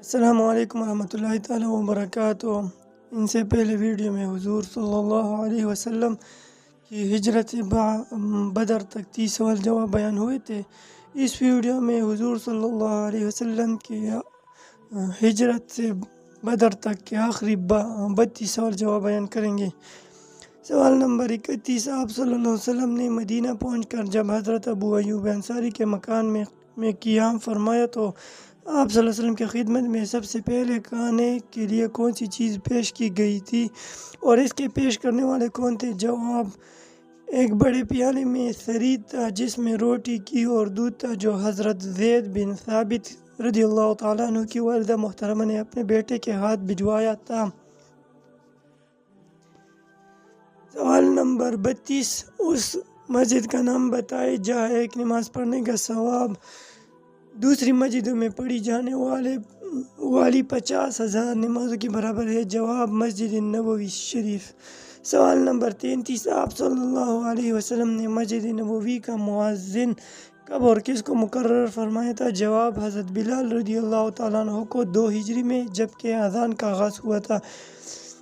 السلام علیکم ورحمۃ اللہ تعالیٰ وبرکاتہ۔ ان سے پہلے ویڈیو میں حضور صلی اللہ علیہ وسلم کی ہجرت سے بدر تک 30 سوال جواب بیان ہوئے تھے۔ اس ویڈیو میں حضور صلی اللہ علیہ وسلم کی ہجرت سے بدر تک کے آخری 32 سوال جواب بیان کریں گے۔ سوال نمبر 31، آپ صلی اللہ علیہ وسلم نے مدینہ پہنچ کر جب حضرت ابو ایوب انصاری کے مکان میں قیام فرمایا تو آپ صلی اللہ علیہ وسلم کی خدمت میں سب سے پہلے کھانے کے لیے کون سی چیز پیش کی گئی تھی اور اس کے پیش کرنے والے کون تھے؟ جواب، ایک بڑے پیالے میں ثرید تھا جس میں روٹی کی اور دودھ تھا جو حضرت زید بن ثابت رضی اللہ تعالیٰ عنہ کی والدہ محترمہ نے اپنے بیٹے کے ہاتھ بھجوایا تھا۔ سوال نمبر 32، اس مسجد کا نام بتائے جہاں ایک نماز پڑھنے کا ثواب دوسری مسجدوں میں پڑھی جانے والی 50,000 نمازوں کے برابر ہے۔ جواب، مسجد نبوی شریف۔ سوال نمبر 33، آپ صلی اللہ علیہ وسلم نے مسجد نبوی کا مؤذن کب اور کس کو مقرر فرمایا تھا؟ جواب، حضرت بلال رضی اللہ تعالیٰ عنہ کو 2 ہجری میں جبکہ اذان کا آغاز ہوا تھا۔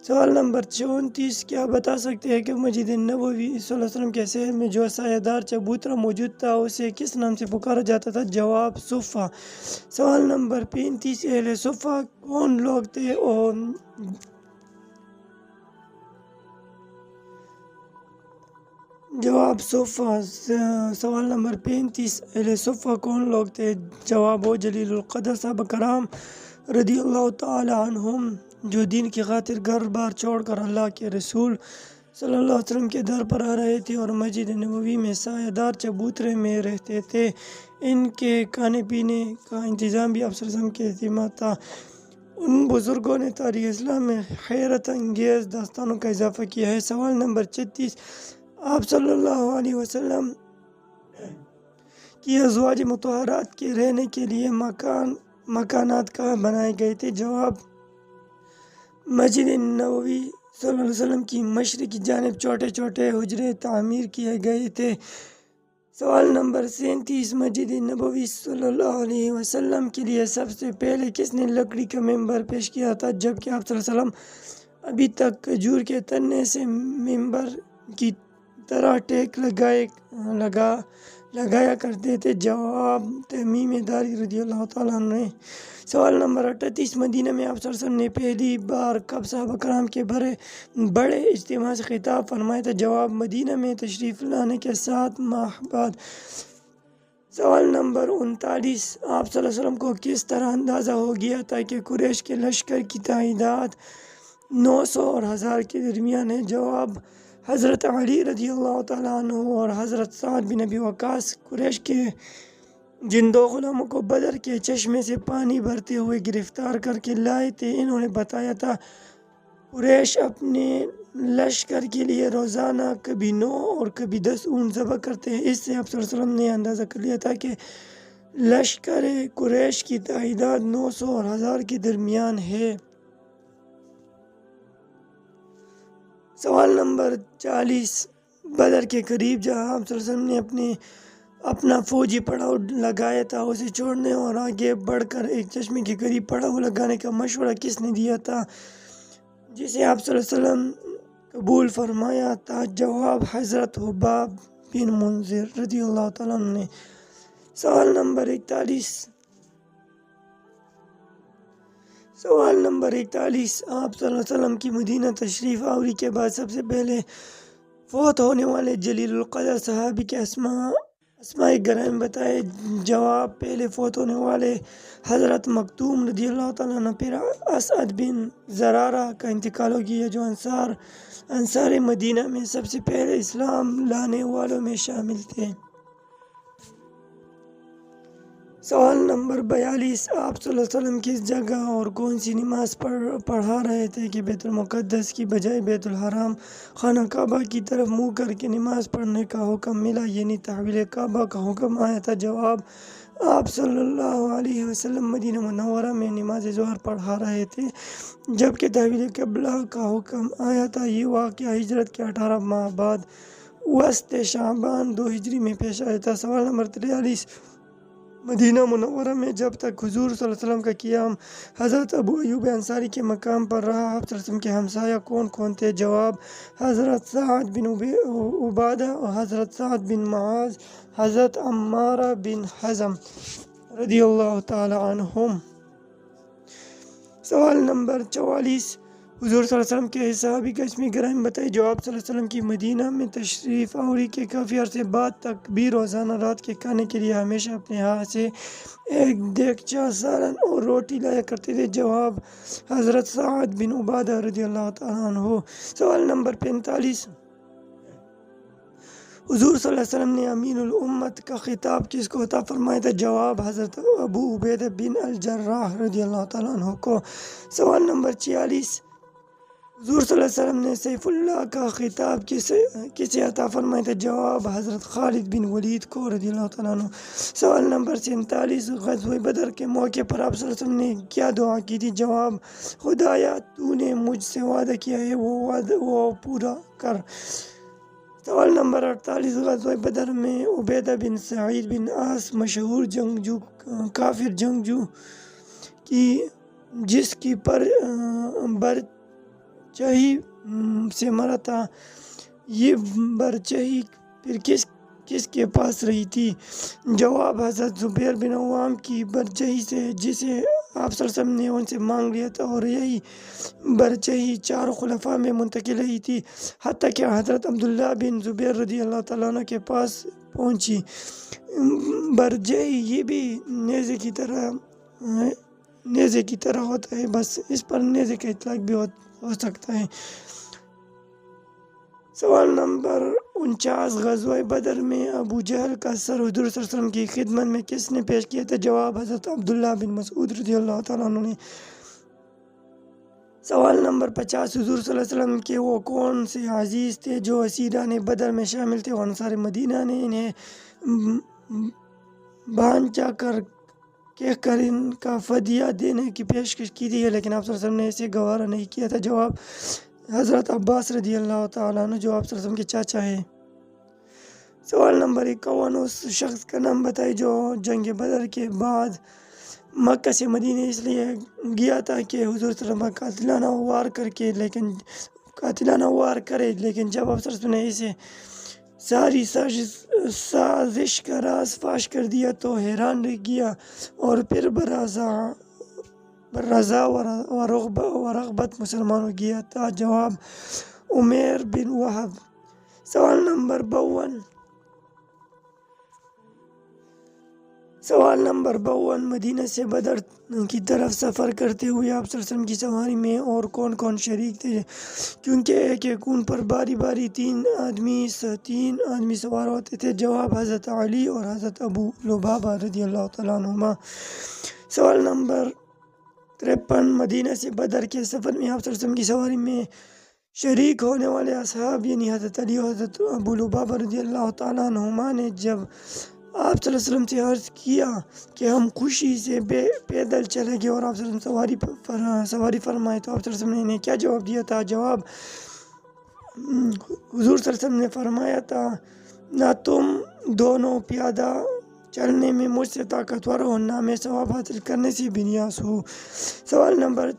سوال نمبر 34، کیا بتا سکتے ہیں کہ مسجد نبوی صلی اللہ علیہ وسلم کے شہر میں جو سایہ دار چبوترا موجود تھا اسے کس نام سے پکارا جاتا تھا؟ جواب، صفہ۔ سوال نمبر 35، اہل صفہ کون لوگ تھے اور جواب، صفہ۔ سوال نمبر 35، اہل صفہ کون لوگ تھے؟ جواب، وہ جلیل القدر صحابہ کرام رضی اللہ تعالی عنہم جو دین کی خاطر گھر بار چھوڑ کر اللہ کے رسول صلی اللہ علیہ وسلم کے در پر آ رہے تھے اور مسجد نبوی میں سایہ دار چبوترے میں رہتے تھے۔ ان کے کھانے پینے کا انتظام بھی آپ صلی اللہ علیہ وسلم کے ذمہ تھا۔ ان بزرگوں نے تاریخ اسلام میں حیرت انگیز داستانوں کا اضافہ کیا ہے۔ سوال نمبر 36، آپ صلی اللہ علیہ وسلم کی ازواج مطہرات کے رہنے کے لیے مکانات کہاں بنائے گئے تھے؟ جواب، مسجد نبوی صلی اللہ علیہ وسلم کی مشرقی جانب چھوٹے چھوٹے حجرے تعمیر کیے گئے تھے۔ سوال نمبر 37، مسجد نبوی صلی اللہ علیہ وسلم کے لیے سب سے پہلے کس نے لکڑی کا ممبر پیش کیا تھا جبکہ آپ صلی اللہ علیہ وسلم ابھی تک کھجور کے تنے سے ممبر کی طرح ٹیک لگایا کرتے تھے؟ جواب، تمیم داری رضی اللہ تعالیٰ عنہ نے۔ سوال نمبر 38، مدینہ میں آپ صلی اللہ علیہ وسلم نے پہلی بار کب صحابہ کرام کے بڑے اجتماع سے خطاب فرمایا تھا؟ جواب، مدینہ میں تشریف لانے کے 7 ماہ بعد۔ سوال نمبر 39، آپ صلی اللہ علیہ وسلم کو کس طرح اندازہ ہو گیا تھا کہ قریش کے لشکر کی تعداد 900 اور 1000 کے درمیان ہے؟ جواب، حضرت علی رضی اللہ تعالیٰ عنہ اور حضرت سعد بن ابی وقاص قریش کے جن 2 غلاموں کو بدر کے چشمے سے پانی بھرتے ہوئے گرفتار کر کے لائے تھے، انہوں نے بتایا تھا قریش اپنے لشکر کے لیے روزانہ کبھی 9 اور کبھی 10 اونٹ ذبح کرتے ہیں۔ اس سے آپ صلی اللہ علیہ وسلم نے اندازہ کر لیا تھا کہ لشکر قریش کی تعداد 900 اور 1000 کے درمیان ہے۔ سوال نمبر 40، بدر کے قریب جہاں آپ صلی اللہ علیہ وسلم نے اپنا فوجی پڑاؤ لگایا تھا اسے چھوڑنے اور آگے بڑھ کر ایک چشمے کے قریب پڑاؤ لگانے کا مشورہ کس نے دیا تھا جسے آپ صلی اللہ علیہ وسلم قبول فرمایا تھا؟ جواب، حضرت حباب بن منذر رضی اللہ تعالیٰ عنہ نے۔ سوال نمبر 41، آپ صلی اللہ علیہ وسلم کی مدینہ تشریف آوری کے بعد سب سے پہلے فوت ہونے والے جلیل القدر صحابی کے اسماء گرامی بتائے؟ جواب، پہلے فوت ہونے والے حضرت مکتوم رضی اللہ تعالیٰ عنہ، پھر اسعد بن زرارہ کا انتقال ہو گیا جو انصار مدینہ میں سب سے پہلے اسلام لانے والوں میں شامل تھے۔ سوال نمبر 42، آپ صلی اللہ علیہ وسلم کس جگہ اور کون سی نماز پڑھا رہے تھے کہ بیت المقدس کی بجائے بیت الحرام خانہ کعبہ کی طرف منہ کر کے نماز پڑھنے کا حکم ملا یعنی تحویل کعبہ کا حکم آیا تھا؟ جواب، آپ صلی اللہ علیہ وسلم مدینہ منورہ میں نماز ظہر پڑھا رہے تھے جبکہ تحویل قبلہ کا حکم آیا تھا۔ یہ واقعہ ہجرت کے 18 ماہ بعد وسط شعبان 2 ہجری میں پیش آیا تھا۔ سوال نمبر 43، مدینہ منورہ میں جب تک حضور صلی اللہ علیہ وسلم کا قیام حضرت ابو ایوب انصاری کے مقام پر رہا، آپ صلی اللہ علیہ وسلم کے ہمسایہ کون کون تھے؟ جواب: حضرت سعد بن عبادہ، حضرت سعد بن معاذ، حضرت عمارہ بن حزم رضی اللہ تعالی عنہم۔ سوال نمبر 44، حضور صلی اللہ علیہ وسلم کے صحابی کا اسم گرامی بتائیے۔ جواب: صلی اللہ علیہ وسلم کی مدینہ میں تشریف آوری کے کافی عرصے بعد تک بھی روزانہ رات کے کھانے کے لیے ہمیشہ اپنے ہاتھ سے ایک دیگچہ سالن اور روٹی لایا کرتے تھے۔ جواب: حضرت سعد بن عبادہ رضی اللہ تعالیٰ عنہ۔ سوال نمبر 45، حضور صلی اللہ علیہ وسلم نے امین الامت کا خطاب کس کو عطا فرمایا تھا؟ جواب: حضرت ابو عبیدہ بن الجراح رضی اللہ تعالیٰ عنہ کو۔ سوال نمبر 46، حضور صلی اللہ علیہ وسلم نے سیف اللہ کا خطاب کسے عطا فرمایا تھا؟ جواب: حضرت خالد بن ولید کو رضی اللہ تعالیٰ عنہ۔ سوال نمبر 47، غزوہ بدر کے موقع پر آپ صلی اللہ علیہ وسلم نے کیا دعا کی تھی؟ جواب: خدایا تو نے مجھ سے وعدہ کیا ہے وہ پورا کر۔ سوال نمبر 48، غزوہ بدر میں عبیدہ بن سعید بن عاص مشہور جنگجو کافر جنگجو کی جس کی برچہی سے مرا تھا، یہ برچہی پھر کس کے پاس رہی تھی؟ جواب: حضرت زبیر بن عوام کی برچہی سے، جسے آپ صلی اللہ علیہ وسلم نے ان سے مانگ لیا تھا، اور یہی برچہی 4 خلفاء میں منتقل رہی تھی حتیٰ کہ حضرت عبداللہ بن زبیر رضی اللہ تعالیٰ عنہ کے پاس پہنچی۔ برچہی یہ بھی نیزے کی طرح ہوتا ہے، بس اس پر نیزے کا اطلاق بھی ہو سکتا ہے۔ سوال نمبر 49، غزوہ بدر میں ابو جہل کا سر حضور صلی اللہ علیہ وسلم کی خدمت میں کس نے پیش کیا تھا؟ جواب: حضرت عبداللہ بن مسعود رضی اللہ تعالیٰ عنہ نے۔ سوال نمبر 50، حضور صلی اللہ علیہ وسلم کے وہ کون سے عزیز تھے جو اسیران بدر میں شامل تھے اور انصار مدینہ نے انہیں بھانچا کہہ کر ان کا فدیہ دینے کی پیشکش کی تھی، لیکن آپ صلی اللہ علیہ وسلم نے اسے گوارا نہیں کیا تھا؟ جواب: حضرت عباس رضی اللہ تعالیٰ عنہ جو آپ صلی اللہ علیہ وسلم کے چاچا ہیں۔ سوال نمبر 51، اس شخص کا نام بتائیے جو جنگ بدر کے بعد مکہ سے مدینہ اس لیے گیا تھا کہ حضور صلی اللہ علیہ وسلم قاتلانہ وار کرے، لیکن جب آپ صلی اللہ علیہ وسلم نے اسے ساری سازش کا راز فاش کر دیا تو حیران رہ گیا اور پھر برضا و رغبت مسلمان ہو گیا تھا۔ جواب: عمیر بن وہب۔ سوال نمبر 52، مدینہ سے بدر کی طرف سفر کرتے ہوئے آپ صلی اللہ علیہ وسلم کی سواری میں اور کون کون شریک تھے؟ کیونکہ ایک اونٹ پر باری باری 3 آدمی سوار ہوتے تھے۔ جواب: حضرت علی اور حضرت ابو لبابہ رضی اللہ تعالیٰ عنہما۔ سوال نمبر 53، مدینہ سے بدر کے سفر میں آپ صلی اللہ علیہ وسلم کی سواری میں شریک ہونے والے اصحاب یعنی حضرت علی اور حضرت ابو لبابہ رضی اللہ تعالیٰ عنہما نے جب آپ صلی اللہ علیہ وسلم سے عرض کیا کہ ہم خوشی سے پیدل چلیں گے اور آپ صلی اللہ علیہ وسلم سواری فرمائے تو آپ صلی اللہ علیہ وسلم نے انہیں کیا جواب دیا تھا؟ جواب: حضور صلی اللہ علیہ وسلم نے فرمایا تھا نہ تم دونوں پیادہ چلنے میں مجھ سے طاقتور ہو، نہ میں ثواب حاصل کرنے سے بے نیاز ہوں۔ سوال نمبر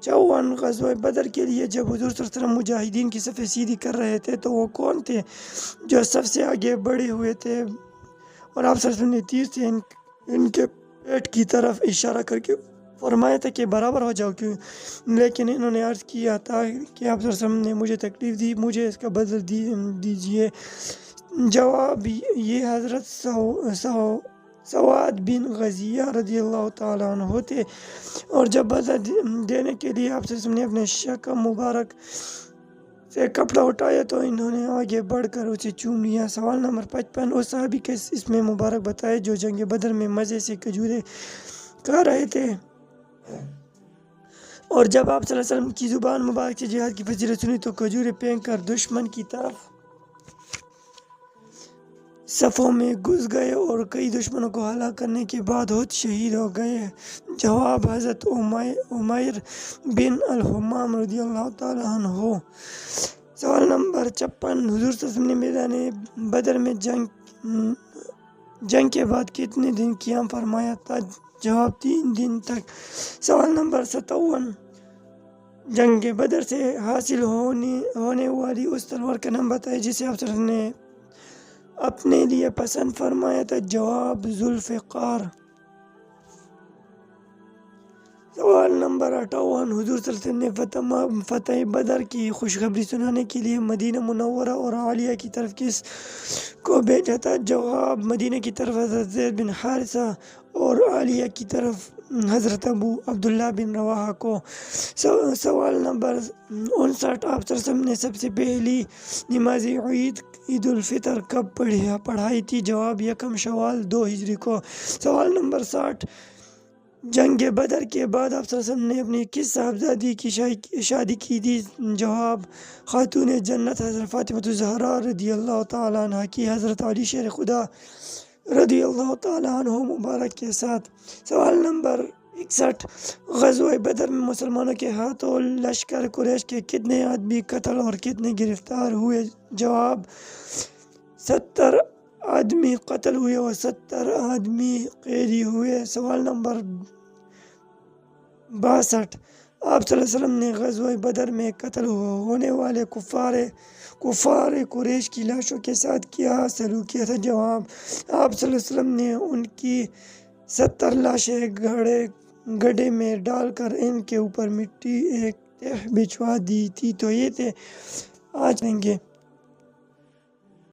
54، غزوہ بدر کے لیے جب حضور صلی اللہ علیہ وسلم مجاہدین کی صفیں سیدھی کر رہے تھے تو وہ کون تھے جو سب سے آگے بڑھے ہوئے تھے اور آپ صلی اللہ علیہ وسلم نے تیر سے ان کے پیٹ کی طرف اشارہ کر کے فرمایا تھا کہ برابر ہو جاؤ، لیکن انہوں نے عرض کیا تھا کہ آپ صلی اللہ علیہ وسلم نے مجھے تکلیف دی، مجھے اس کا بدل دیجیے۔ جواب: یہ حضرت سواد بن غزیہ رضی اللہ تعالیٰ عنہ تھے، اور جب بدل دینے کے لیے آپ صلی اللہ علیہ وسلم نے اپنے شکم مبارک سے کپڑا اٹھایا تو انہوں نے آگے بڑھ کر اسے چوم لیا۔ سوال نمبر 55، اس صحابی کا اسم مبارک بتائے جو جنگ بدر میں مزے سے کھجوریں کھا رہے تھے اور جب آپ صلی اللہ علیہ وسلم کی زبان مبارک سے جہاد کی فضیلت سنی تو کھجوریں پھینک کر دشمن کی طرف صفوں میں گھس گئے اور کئی دشمنوں کو ہلاک کرنے کے بعد خود شہید ہو گئے۔ جواب: حضرت عمیر بن الحمام رضی اللہ تعالیٰ عنہ۔ سوال نمبر 56، حضور صلی اللہ علیہ وسلم نے میدان بدر میں جنگ کے بعد کتنے دن قیام فرمایا تھا؟ جواب 3 دن تک۔ سوال نمبر 57، جنگ بدر سے حاصل ہونے والی اس تلوار کا نام بتائے جسے افسر نے اپنے لیے پسند فرمایا تھا۔ جواب ذوالفقار۔ سوال نمبر 58، حضور صلی اللہ علیہ وسلم نے فتح بدر کی خوشخبری سنانے کے لیے مدینہ منورہ اور عالیہ کی طرف کس کو بھیجا تھا؟ جواب مدینہ کی طرف حضرت زید بن حارثہ اور عالیہ کی طرف حضرت ابو عبداللہ بن رواحہ کو۔ سوال نمبر 59، آپ صلی اللہ علیہ وسلم نے سب سے پہلی نماز عید الفطر کب پڑھائی تھی؟ جواب 1 شوال 2 ہجری کو۔ سوال نمبر 60، جنگ بدر کے بعد آپ صلی اللہ علیہ وسلم نے اپنی کس صاحبزادی کی شادی کی تھی؟ جواب خاتون جنت حضرت فاطمہ الزہرا رضی اللہ تعالیٰ عنہ کی حضرت علی شیر خدا رضی اللہ تعالیٰ عنہ مبارک کے ساتھ۔ سوال نمبر 61، غزوہ بدر میں مسلمانوں کے ہاتھوں لشکر قریش کے کتنے آدمی قتل اور کتنے گرفتار ہوئے؟ جواب 70 آدمی قتل ہوئے اور 70 آدمی قیدی ہوئے۔ سوال نمبر 62، آپ صلی اللہ علیہ وسلم نے غزوہ بدر میں قتل ہونے والے کفار قریش کی لاشوں کے ساتھ کیا سلوک کیا تھا؟ جواب آپ صلی اللہ علیہ وسلم نے ان کی 70 لاشیں گڑھے میں ڈال کر ان کے اوپر مٹی ایک تہ بچھوا دی تھی۔ تو یہ تھے آج گے